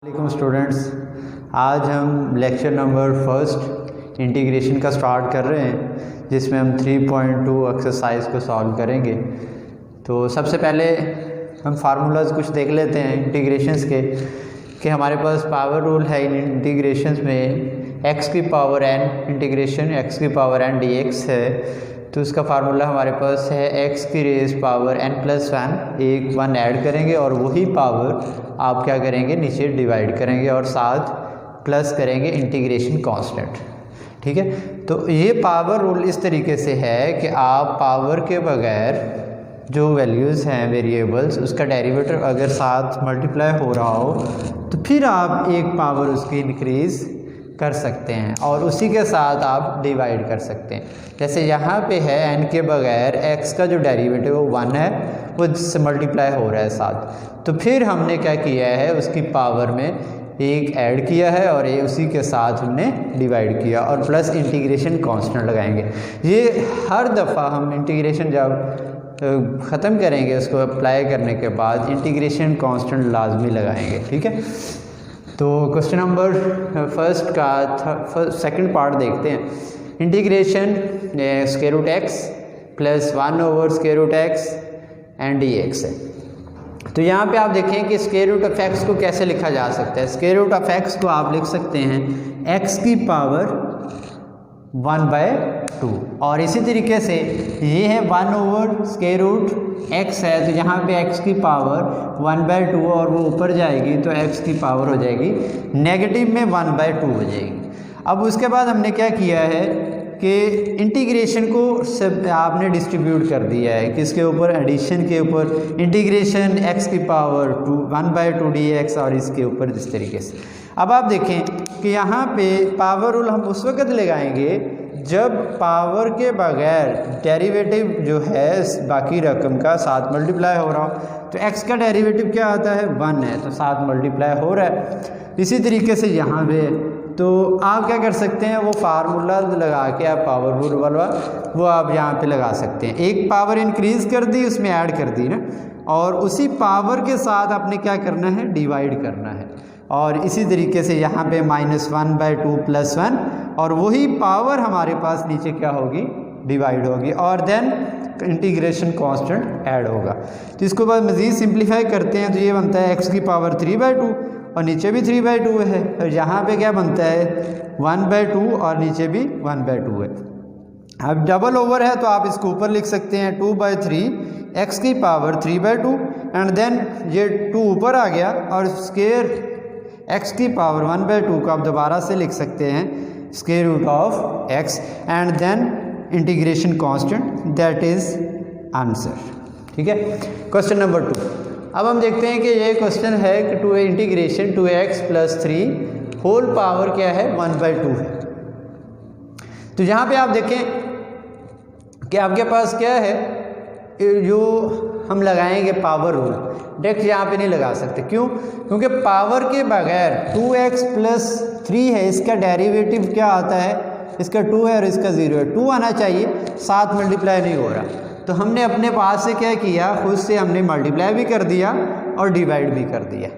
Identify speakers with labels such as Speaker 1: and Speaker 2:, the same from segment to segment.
Speaker 1: वालेकुम स्टूडेंट्स, आज हम लेक्चर नंबर फर्स्ट इंटीग्रेशन का स्टार्ट कर रहे हैं, जिसमें हम 3.2 एक्सरसाइज को सॉल्व करेंगे। तो सबसे पहले हम फार्मूलाज कुछ देख लेते हैं इंटीग्रेशंस के, कि हमारे पास पावर रूल है इन इंटीग्रेशंस में x की पावर n इंटीग्रेशन x की पावर n dx है। तो उसका फार्मूला हमारे पास है x की रेज पावर n+1, एक 1 ऐड करेंगे और वही पावर आप क्या करेंगे, नीचे डिवाइड करेंगे और साथ प्लस करेंगे इंटीग्रेशन कांस्टेंट। ठीक है, तो ये पावर रूल इस तरीके से है कि आप पावर के बगैर जो वैल्यूज़ हैं वेरिएबल्स, उसका डेरिवेटिव अगर साथ मल्टीप्लाई हो रहा हो तो फिर आप एक पावर उसकी इंक्रीज़ कर सकते हैं और उसी के साथ आप डिवाइड कर सकते हैं। जैसे यहाँ पे है n के बगैर x का जो डेरिवेटिव वो 1 है, वो जिससे मल्टीप्लाई हो रहा है साथ, तो फिर हमने क्या किया है, उसकी पावर में एक ऐड किया है और ये उसी के साथ हमने डिवाइड किया और प्लस इंटीग्रेशन कांस्टेंट लगाएंगे। ये हर दफ़ा हम इंटीग्रेशन जब ख़त्म करेंगे, उसको अप्लाई करने के बाद इंटीग्रेशन कांस्टेंट लाजमी लगाएंगे। ठीक है, तो क्वेश्चन नंबर फर्स्ट का सेकंड पार्ट देखते हैं। Integration square root x plus 1/x and dx है। तो यहाँ पे आप देखें कि स्क्वायर रूट ऑफ x को कैसे लिखा जा सकता है। स्क्वायर रूट ऑफ x को आप लिख सकते हैं x की पावर 1/2, और इसी तरीके से ये है 1/x है, तो यहाँ पे x की पावर 1/2 और वो ऊपर जाएगी तो x की पावर हो जाएगी नेगेटिव में 1/2 हो जाएगी। अब उसके बाद हमने क्या किया है कि इंटीग्रेशन को सब आपने डिस्ट्रीब्यूट कर दिया है, किसके ऊपर, एडिशन के ऊपर, इंटीग्रेशन x की पावर 1/2 dx और इसके ऊपर इस तरीके से। अब आप देखें कि यहाँ पे पावर रूल हम उस वक्त लगाएंगे जब पावर के बगैर डेरिवेटिव जो है बाकी रकम का साथ मल्टीप्लाई हो रहा हो। तो x का डेरिवेटिव क्या आता है, 1 है, तो साथ मल्टीप्लाई हो रहा है। इसी तरीके से यहाँ पे तो आप क्या कर सकते हैं, वो फार्मूला लगा के आप पावर रूल वाला वो आप यहाँ पे लगा सकते हैं। एक पावर इंक्रीज़ कर दी, उसमें ऐड कर दी ना, और उसी पावर के साथ आपने क्या करना है, डिवाइड करना है। और इसी तरीके से यहाँ पे -1/2 + 1 और वही पावर हमारे पास नीचे क्या होगी, डिवाइड होगी, और देन इंटीग्रेशन कांस्टेंट ऐड होगा। तो इसको बाद मज़ीद सिंप्लीफाई करते हैं तो ये बनता है x की पावर 3/2 और नीचे भी 3/2 है, और यहाँ पे क्या बनता है 1/2 और नीचे भी 1/2 है। अब डबल ओवर है तो आप इसको ऊपर लिख सकते हैं 2/3 x की पावर 3/2 एंड देन ये 2 ऊपर आ गया और स्क्वायर x की पावर 1/2 को आप दोबारा से लिख सकते हैं square root of x and then integration constant, that is answer. ठीक है, क्वेश्चन नंबर 2। अब हम देखते हैं कि ये क्वेश्चन है कि to integration 2x + 3 whole power क्या है, 1/2 है। तो यहाँ पे आप देखें कि आपके पास क्या है, जो हम लगाएंगे पावर रूल डायरेक्ट यहाँ पे नहीं लगा सकते। क्यों? क्योंकि पावर के बगैर 2x + 3 है, इसका डेरिवेटिव क्या आता है, इसका 2 है और इसका 0 है, 2 आना चाहिए, साथ मल्टीप्लाई नहीं हो रहा। तो हमने अपने पास से क्या किया, खुद से हमने मल्टीप्लाई भी कर दिया और डिवाइड भी कर दिया।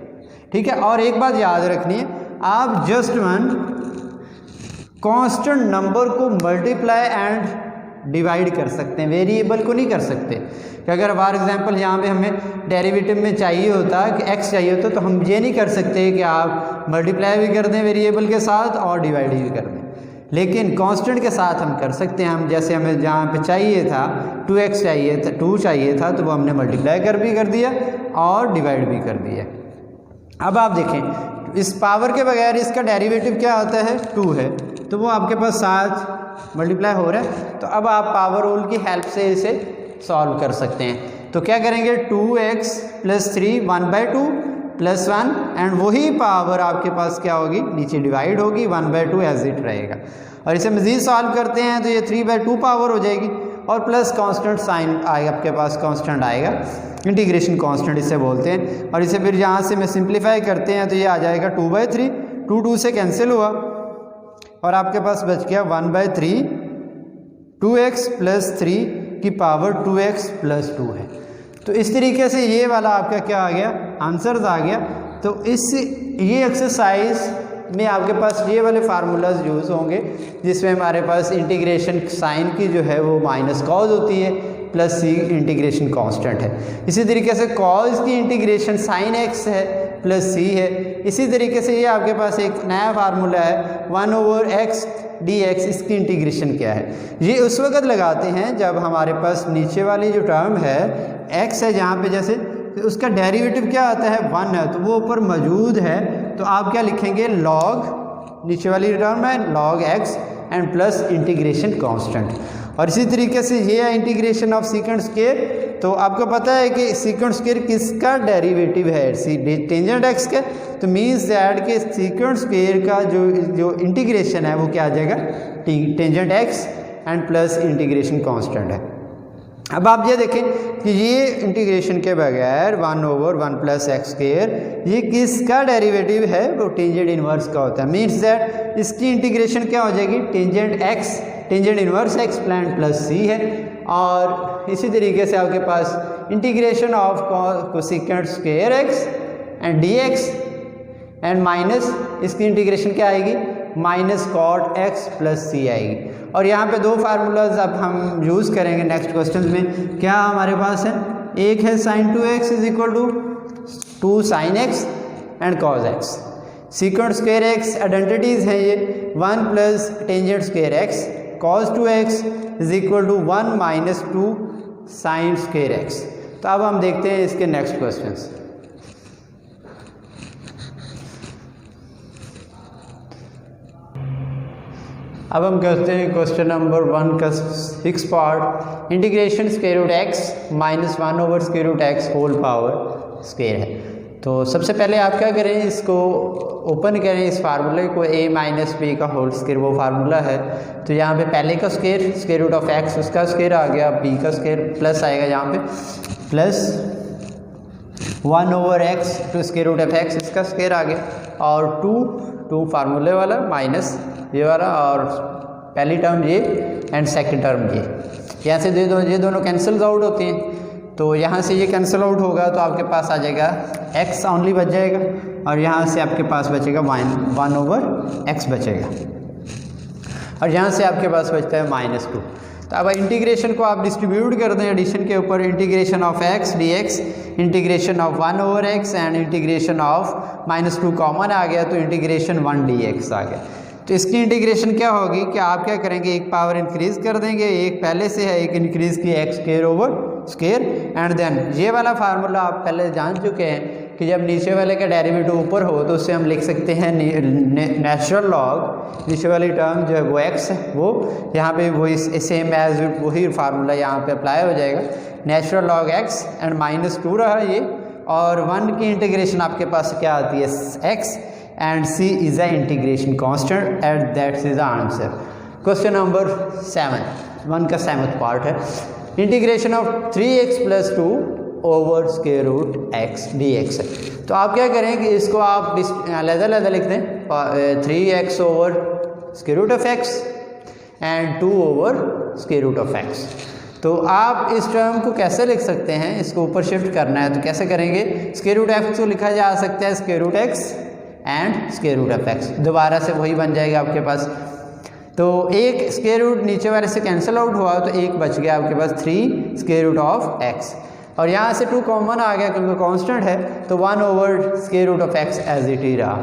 Speaker 1: ठीक है, और एक बात याद रखनी है, आप जस्ट वन कांस्टेंट नंबर को मल्टीप्लाई एंड डिवाइड कर सकते हैं, वेरिएबल को नहीं कर सकते। कि अगर फॉर एग्जांपल यहाँ पे हमें डेरिवेटिव में चाहिए होता कि x चाहिए होता, तो हम ये नहीं कर सकते कि आप मल्टीप्लाई भी कर दें वेरिएबल के साथ और डिवाइड भी कर दें, लेकिन कांस्टेंट के साथ हम कर सकते हैं। हम जैसे हमें जहाँ पे चाहिए था 2x चाहिए था, 2 चाहिए था, तो वो हमने मल्टीप्लाई कर दिया और डिवाइड भी कर दिया। अब आप देखें इस पावर के बगैर इसका डेरिवेटिव क्या आता है, 2 है, तो वो आपके पास साथ मल्टीप्लाई हो रहा है। तो अब आप पावर रूल की हेल्प से इसे सॉल्व कर सकते हैं। तो क्या करेंगे, 2x + 3 1/2 + 1 एंड वही पावर आपके पास क्या होगी, नीचे डिवाइड होगी, 1/2 एज इट रहेगा। और इसे मज़ीद सॉल्व करते हैं तो ये 3/2 पावर हो जाएगी और प्लस कांस्टेंट साइन आएगा, आपके पास कांस्टेंट आएगा, इंटीग्रेशन कांस्टेंट इसे बोलते हैं। और इसे फिर यहाँ से में सिंप्लीफाई करते हैं तो ये आ जाएगा 2/3, 2 से कैंसिल हुआ और आपके पास बच गया 1/3, 2x + 3 की पावर 2x + 2 है। तो इस तरीके से ये वाला आपका क्या आ गया, आंसर्स आ गया। तो ये एक्सरसाइज में आपके पास ये वाले फार्मूलाज यूज़ होंगे जिसमें हमारे पास इंटीग्रेशन साइन की जो है वो माइनस कॉज होती है प्लस सी इंटीग्रेशन कांस्टेंट है। इसी तरीके से कॉज की इंटीग्रेशन साइन एक्स है प्लस सी है। इसी तरीके से ये आपके पास एक नया फार्मूला है 1/x dx, इसकी इंटीग्रेशन क्या है ये उस वक्त लगाते हैं जब हमारे पास नीचे वाली जो टर्म है x है जहाँ पे जैसे तो उसका डेरिवेटिव क्या आता है 1 है तो वो ऊपर मौजूद है, तो आप क्या लिखेंगे लॉग नीचे वाली टर्म है log x and plus integration constant. और इसी तरीके से ये है इंटीग्रेशन ऑफ सीकेंट स्क्वायर, तो आपको पता है कि सीकेंट स्क्वायर किसका डेरिवेटिव है टेंजेंट एक्स का, तो मीन्स दैट कि सीकेंट स्क्वायर का जो इंटीग्रेशन है वो क्या आ जाएगा tangent x and plus integration constant है। अब आप ये देखें कि ये इंटीग्रेशन के बगैर 1/1 + x स्क्वायर ये किसका डेरिवेटिव है वो टेंजेंट इनवर्स का होता है। मीन्स दैट इसकी इंटीग्रेशन क्या हो जाएगी tangent inverse x plus c है। और इसी तरीके से आपके पास integration of cosecant square x and dx and minus इसकी इंटीग्रेशन क्या आएगी minus cot x plus c आएगी। और यहाँ पे दो फार्मूलाज अब हम यूज़ करेंगे नेक्स्ट क्वेश्चन में। क्या हमारे पास है, एक है sin 2x = 2 sin x and cos x। Secant square x identities हैं ये 1 plus tangent square x cos 2x = 1 - 2 sin square x। तो अब हम देखते हैं इसके नेक्स्ट क्वेश्चंस। अब हम करते हैं क्वेश्चन नंबर 1 का 6 part. Integration x -1/x whole power square है। तो सबसे पहले आप क्या करें, इसको ओपन करें इस फार्मूले को a - b का होल स्क्वायर वो फार्मूला है। तो यहाँ पे पहले का स्क्वायर √x उसका स्क्वायर आ गया, b का स्क्वायर प्लस आएगा यहाँ पे प्लस 1/x टू √x इसका स्क्वायर आ गया, और 2 फार्मूले वाला माइनस ये वाला, और पहली टर्म ये एंड सेकंड टर्म ये। यहाँ से ये दोनों कैंसिल आउट होते हैं, तो यहाँ से ये कैंसिल आउट होगा तो आपके पास आ जाएगा x ओनली बच जाएगा, और यहाँ से आपके पास बचेगा 1/x बचेगा, और यहाँ से आपके पास बचता है -2। तो अब इंटीग्रेशन को आप डिस्ट्रीब्यूट कर दें एडिशन के ऊपर, integration of x dx, integration of 1/x and integration of -2 common आ गया तो इंटीग्रेशन 1 dx आ गया। तो इसकी इंटीग्रेशन क्या होगी कि आप क्या करेंगे एक पावर इंक्रीज कर देंगे, एक पहले से है एक इंक्रीज की x² एंड देन ये वाला फार्मूला आप पहले जान चुके हैं कि जब नीचे वाले का डेरिवेटिव ऊपर हो तो उससे हम लिख सकते हैं नेचुरल लॉग, नीचे वाली टर्म जो है वो x है, वो यहाँ पे वही सेम एज वही फार्मूला यहाँ पे अप्लाई हो जाएगा, नेचुरल लॉग x एंड -2 रहा ये, और 1 की इंटीग्रेशन आपके पास क्या आती है x and c is the integration constant and that is the answer। Question number 7 1 का 7th पार्ट है। Integration of 3x + 2 over √x dx है। तो आप क्या करें कि इसको आप अलग-अलग लिख दें, 3x over √x and 2 over √x। तो आप इस टर्म को कैसे लिख सकते हैं, इसको ऊपर शिफ्ट करना है तो कैसे करेंगे, √x को लिखा जा सकता है √x एंड √x, दोबारा से वही बन जाएगा आपके पास। तो एक स्क्वायर रूट नीचे वाले से कैंसिल आउट हुआ तो एक बच गया आपके पास 3 √x, और यहाँ से 2 कॉमन आ गया क्योंकि कांस्टेंट है तो 1/√x एज इट ही रहा।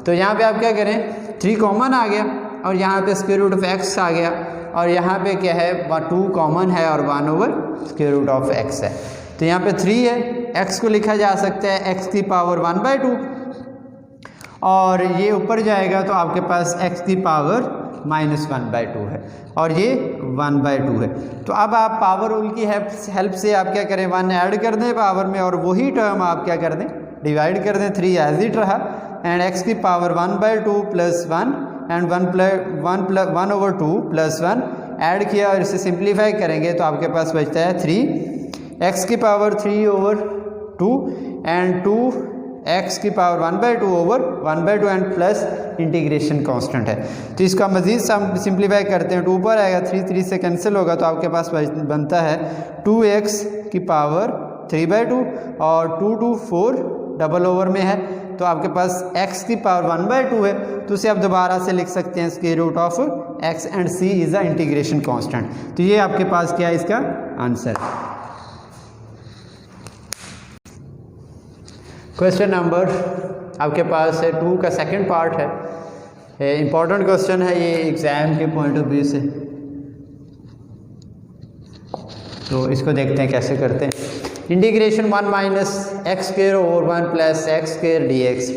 Speaker 1: तो यहाँ पे आप क्या करें 3 कॉमन आ गया और यहाँ पे √x आ गया, और यहाँ पे क्या है 2 कॉमन है और 1/√x है। तो यहाँ पे 3 है, x को लिखा जा सकता है x की पावर 1/2, और ये ऊपर जाएगा तो आपके पास x की पावर -1/2 है, और ये 1/2 है। तो अब आप पावर रूल की हेल्प से आप क्या करें 1 ऐड कर दें पावर में, और वही टर्म आप क्या कर दें डिवाइड कर दें, 3 एज इट रहा एंड x की पावर 1/2 + 1 एंड 1/2 + 1 ऐड किया, और इसे सिंप्लीफाई करेंगे तो आपके पास बचता है 3 x की पावर 3/2 एंड 2 x की power 1/2 over 1/2 and plus integration constant है। तो इसका मज़ीद सिंप्लीफाई करते हैं, 2 पर आएगा, 3 से कैंसिल होगा तो आपके पास बनता है 2x की पावर 3/2 और 2 4 डबल ओवर में है तो आपके पास x की पावर 1/2 है, तो उसे आप दोबारा से लिख सकते हैं square root of x and c is a integration constant. तो ये आपके पास क्या है इसका आंसर। क्वेश्चन नंबर आपके पास है 2 का सेकंड पार्ट है, इंपॉर्टेंट क्वेश्चन है ये एग्ज़ाम के पॉइंट ऑफ व्यू से, तो इसको देखते हैं कैसे करते हैं। Integration 1 minus x square over 1 plus x square D x,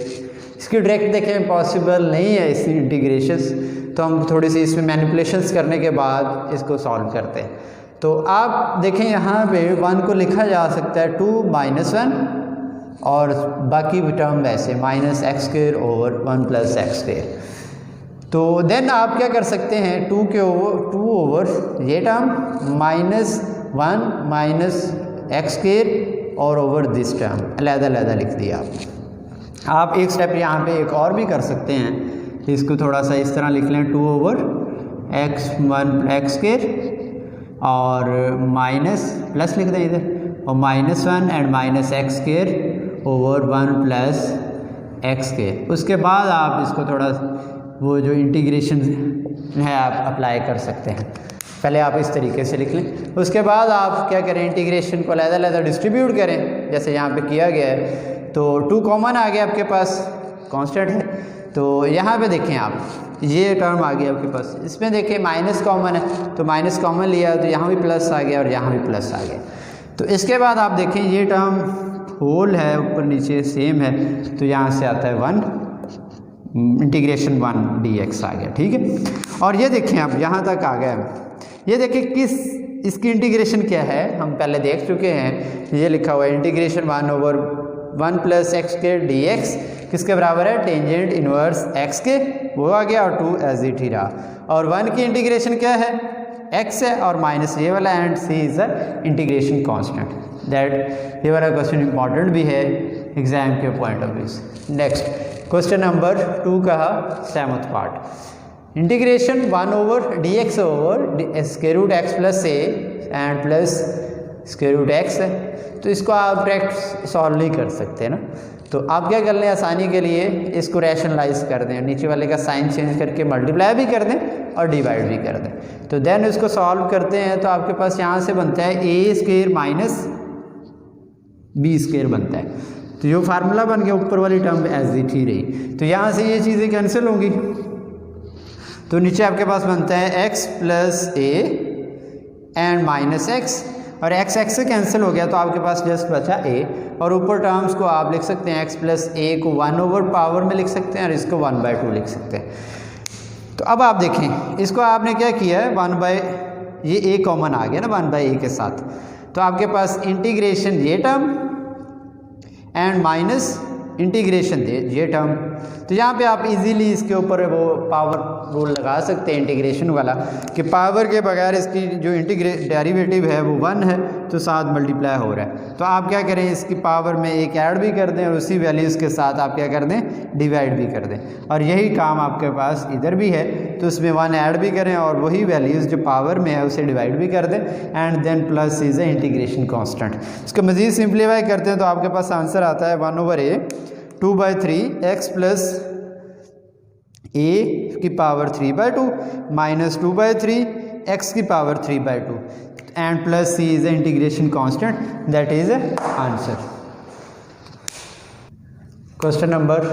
Speaker 1: इसकी डायरेक्ट देखें पॉसिबल नहीं है इस इंटीग्रेशन, तो हम थोड़ी सी इसमें मैनिपुलेशंस करने के बाद इसको सॉल्व करते हैं। तो आप देखें यहाँ पे 1 को लिखा जा सकता है 2 माइनस 1 और बाकी टर्म वैसे minus x square over 1 plus x square. तो देन आप क्या कर सकते हैं 2 ओवर ये term minus 1 minus x square और ओवर दिस टर्म अलग-अलग लिख दिया आप एक स्टेप यहाँ पे एक और भी कर सकते हैं, इसको थोड़ा सा इस तरह लिख लें 2 ओवर एक्स स्क्वायर और माइनस प्लस लिख दें इधर और minus 1 and minus x square over 1 plus x square. उसके बाद आप इसको थोड़ा वो जो इंटीग्रेशन है आप अप्लाई कर सकते हैं, पहले आप इस तरीके से लिख लें। उसके बाद आप क्या करें इंटीग्रेशन को अलग-अलग डिस्ट्रीब्यूट करें जैसे यहाँ पे किया गया है। तो 2 कॉमन आ गया आपके पास कांस्टेंट है, तो यहाँ पे देखें आप ये टर्म आ गया आपके पास, इसमें देखें माइनस कॉमन है तो माइनस कॉमन लिया तो यहाँ भी प्लस आ गया और यहाँ भी प्लस आ गया। तो इसके बाद आप देखें ये टर्म होल है ऊपर नीचे सेम है, तो यहाँ से आता है 1 इंटीग्रेशन 1 dx आ गया, ठीक है। और ये देखें आप यहाँ तक आ गया, ये देखिए किस इसकी इंटीग्रेशन क्या है हम पहले देख चुके हैं, ये लिखा हुआ है integration 1 over 1 plus x square D x किसके बराबर है टेंजेंट इनवर्स एक्स के, वो आ गया और 2 एज इट ही रहा। और 1 की इंटीग्रेशन क्या है x है और माइनस ये वाला and c is a integration constant. That ये वाला क्वेश्चन इंपॉर्टेंट भी है एग्जाम के पॉइंट ऑफ व्यू से। नेक्स्ट क्वेश्चन नंबर 2 का 7th part, integration 1 over dx over square root x plus a and plus square root x है, तो इसको आप डायरेक्ट सॉल्व नहीं कर सकते ना, तो आप क्या कर लें आसानी के लिए इसको रैशनलाइज कर दें, नीचे वाले का साइन चेंज करके मल्टीप्लाई भी कर दें और डिवाइड भी कर दें। तो देन इसको सॉल्व करते हैं तो आपके पास यहाँ से बनता है ए स्क्वायर माइनस बी स्क्वायर बनता है, तो जो फार्मूला बन गया ऊपर वाली टर्म एज इट ही रही, तो यहाँ से ये चीज़ें कैंसिल होंगी, तो नीचे आपके पास बनता है x plus a and minus x और x से कैंसिल हो गया तो आपके पास जस्ट बचा a, और ऊपर टर्म्स को आप लिख सकते हैं x प्लस ए को 1 ओवर पावर में लिख सकते हैं और इसको 1/2 लिख सकते हैं। तो अब आप देखें इसको आपने क्या किया है 1 ये a कॉमन आ गया ना 1/a के साथ, तो आपके पास इंटीग्रेशन ये टर्म एंड माइनस इंटीग्रेशन ये टर्म, तो यहाँ पे आप इजीली इसके ऊपर वो पावर रूल लगा सकते हैं इंटीग्रेशन वाला कि पावर के बगैर इसकी जो डेरिवेटिव है वो 1 है तो साथ मल्टीप्लाई हो रहा है, तो आप क्या करें इसकी पावर में एक ऐड भी कर दें और उसी वैल्यूज़ के साथ आप क्या कर दें डिवाइड भी कर दें, और यही काम आपके पास इधर भी है, तो उसमें 1 ऐड भी करें और वही वैल्यूज़ जो पावर में है उसे डिवाइड भी कर दें and then plus is a integration constant. इसको मज़ीद सिंप्लीफाई करते हैं तो आपके पास आंसर आता है 1 over A 2/3 x plus a की पावर 3/2 माइनस 2/3 x की power 3/2 and plus c is integration constant, that is answer. Question number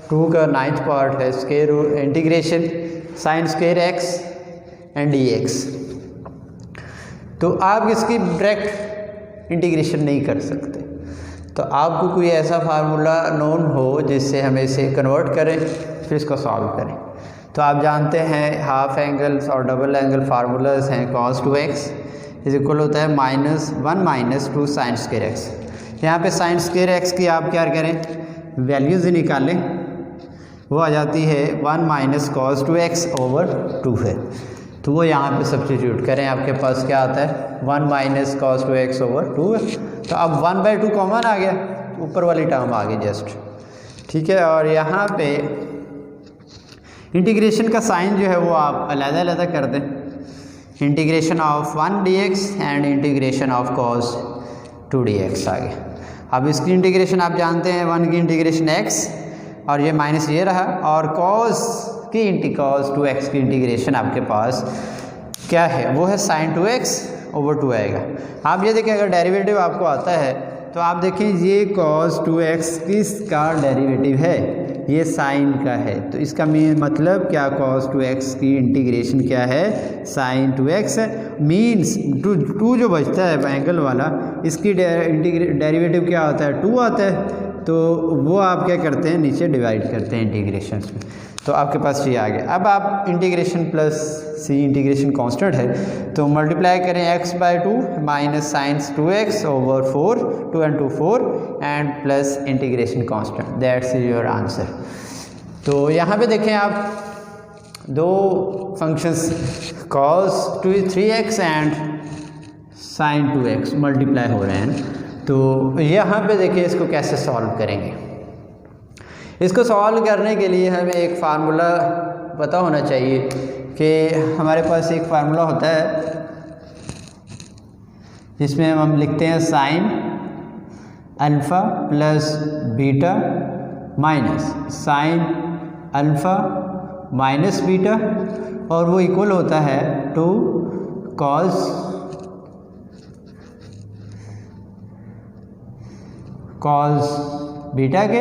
Speaker 1: 2 का 9th पार्ट है square integration sine square x and dx। तो आप इसकी डायरेक्ट इंटीग्रेशन नहीं कर सकते, तो आपको कोई ऐसा फार्मूला नोन हो जिससे हम इसे कन्वर्ट करें फिर इसको सॉल्व करें। तो आप जानते हैं हाफ एंगल्स और डबल एंगल फार्मूलाज हैं cos 2x इज इक्वल होता है -1 माइनस 2 साइन स्क्वायर एक्स। यहाँ पे साइन स्क्वायर एक्स की आप क्या करें वैल्यूज़ निकालें, वो आ जाती है 1 माइनस cos 2x ओवर 2 है, तो वो यहाँ पे सब्स्टिट्यूट करें, आपके पास क्या आता है 1 माइनस cos 2x ओवर 2 है, तो अब 1/2 कॉमन आ गया, ऊपर वाली टर्म आ गई जस्ट, ठीक है। और यहाँ पे इंटीग्रेशन का साइन जो है वो आप अलग-अलग कर दें, integration of 1 dx and integration of cos 2 dx आ गया। अब इसकी इंटीग्रेशन आप जानते हैं 1 की इंटीग्रेशन x और ये माइनस ये रहा, और cos 2x की इंटीग्रेशन आपके पास क्या है, वो है sin 2x over 2 आएगा। आप ये देखें अगर डेरिवेटिव आपको आता है तो आप देखें ये cos 2x किसका डेरिवेटिव है, ये साइन का है, तो इसका मतलब क्या, cos 2x की इंटीग्रेशन क्या है, sin 2x है। मीन्स टू जो बचता है एंगल वाला, इसकी डेरिवेटिव क्या आता है, 2 आता है, तो वो आप क्या करते हैं, नीचे डिवाइड करते हैं इंटीग्रेशन में, तो आपके पास ये आ गया। अब आप इंटीग्रेशन प्लस सी, इंटीग्रेशन कांस्टेंट है तो मल्टीप्लाई करें x/2 minus science 2x over 4, 2 and 2 4 and plus integration constant, that's your answer. तो यहाँ पे देखें आप दो functions cos 3x and sin 2x multiply हो रहे हैं, तो यहाँ पे देखिए इसको कैसे सॉल्व करेंगे। इसको सॉल्व करने के लिए हमें एक फार्मूला पता होना चाहिए कि हमारे पास एक फार्मूला होता है जिसमें हम लिखते हैं sine alpha plus beta minus sine alpha minus beta, और वो इक्वल होता है टू कॉस बीटा के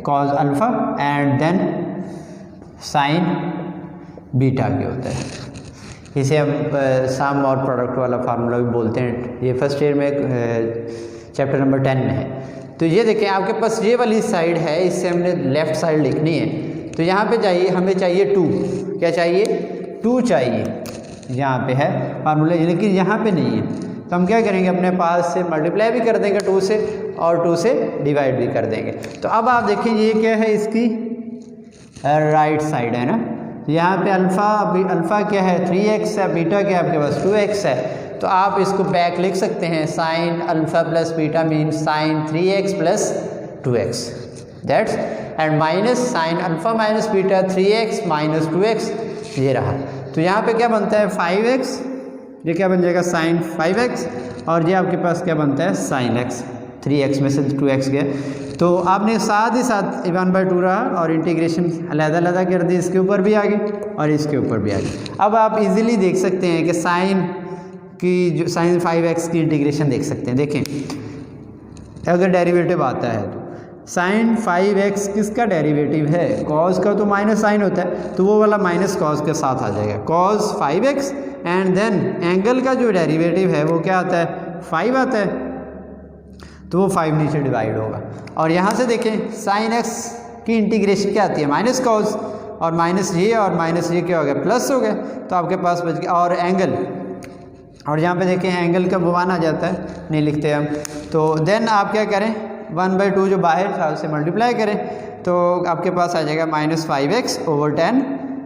Speaker 1: cos alpha and then sine beta के होता है। इसे हम सम और प्रोडक्ट वाला फार्मूला भी बोलते हैं। ये फर्स्ट ईयर में चैप्टर नंबर 10 में है। तो ये देखें आपके पास ये वाली साइड है, इससे हमने लेफ़्ट साइड लिखनी है, तो यहाँ पे चाहिए, हमें चाहिए 2, क्या चाहिए, 2 चाहिए, यहाँ पे है फार्मूला, लेकिन यहाँ पे नहीं है, तो हम क्या करेंगे, अपने पास से मल्टीप्लाई भी कर देंगे 2 से और 2 से डिवाइड भी कर देंगे। तो अब आप देखें ये क्या है, इसकी राइट साइड है ना, यहाँ पे अल्फ़ा क्या है 3x है, बीटा क्या है आपके पास 2x है, तो आप इसको बैक लिख सकते हैं, sine alpha plus beta means sign 3x plus 2x, that's and minus sine alpha minus beta 3x minus 2x, ये रहा। तो यहाँ पे क्या बनता है 5x, ये क्या बन जाएगा साइन 5x, और ये आपके पास क्या बनता है साइन x, 3x में से 2x गया, तो आपने साथ ही साथ 1/2 रहा और इंटीग्रेशन अलग-अलग कर दी, इसके ऊपर भी आ गई और इसके ऊपर भी आ गई। अब आप इजीली देख सकते हैं कि साइन की जो साइन 5x की इंटीग्रेशन देख सकते हैं। देखें अगर डेरिवेटिव आता है तो साइन 5x किसका डेरिवेटिव है, कॉस का, तो माइनस साइन होता है, तो वो वाला माइनस कॉस के साथ आ जाएगा, cos 5x and then angle का जो डेरिवेटिव है वो क्या आता है 5 आता है, तो वो 5 नीचे डिवाइड होगा। और यहाँ से देखें साइन x की इंटीग्रेशन क्या आती है माइनस कॉस, और माइनस ये क्या हो गया प्लस हो गया, तो आपके पास बच गया। और एंगल, और यहाँ पे देखें एंगल का 1 आ जाता है, नहीं लिखते हम, तो देन आप क्या करें 1/2 जो बाहर था उसे मल्टीप्लाई करें, तो आपके पास आ जाएगा minus 5x over 10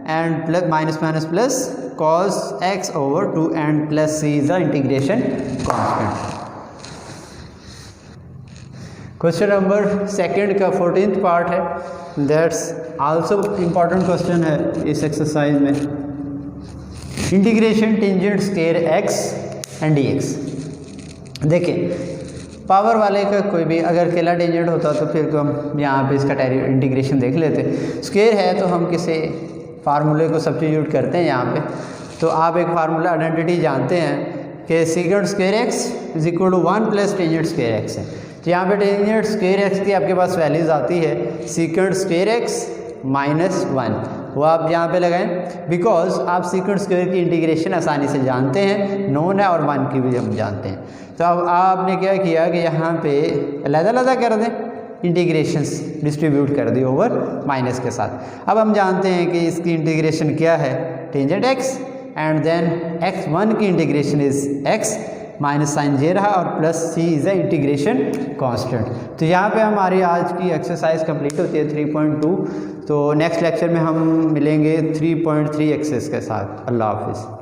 Speaker 1: and plus minus minus plus cos x over 2 and plus c is the integration constant. Question number 2 का 14th पार्ट है, दैट्स आल्सो इम्पॉर्टेंट क्वेश्चन है इस एक्सरसाइज में। Integration tangent square x and dx। देखिए power वाले का कोई भी अगर अकेला टेंजेंट होता तो फिर हम यहाँ पे इसका इंटीग्रेशन देख लेते, स्क्वायर है तो हम किसी फार्मूले को सब्स्टिट्यूट करते हैं यहाँ पे। तो आप एक फार्मूला आइडेंटिटी जानते हैं कि secant square x is equal to 1 plus tangent square x है, तो यहाँ पे टेंजेंट स्क्वायर x की आपके पास वैल्यूज आती है सीकेंट स्क्वायर x माइनस 1, वो आप यहाँ पे लगाएं, बिकॉज आप सीकेंट स्क्वायर की इंटीग्रेशन आसानी से जानते हैं, नोन है, और 1 की भी हम जानते हैं। तो अब आपने क्या किया कि यहाँ पे अलग-अलग कर दें, इंटीग्रेशंस डिस्ट्रीब्यूट कर दी ओवर माइनस के साथ। अब हम जानते हैं कि इसकी इंटीग्रेशन क्या है tangent x and then x1 की integration is x minus sine जे रहा और plus c is a integration constant. तो यहाँ पे हमारी आज की एक्सरसाइज कंप्लीट होती है 3.2। तो नेक्स्ट लेक्चर में हम मिलेंगे 3.3 एक्सेस के साथ। अल्लाह हाफिज़।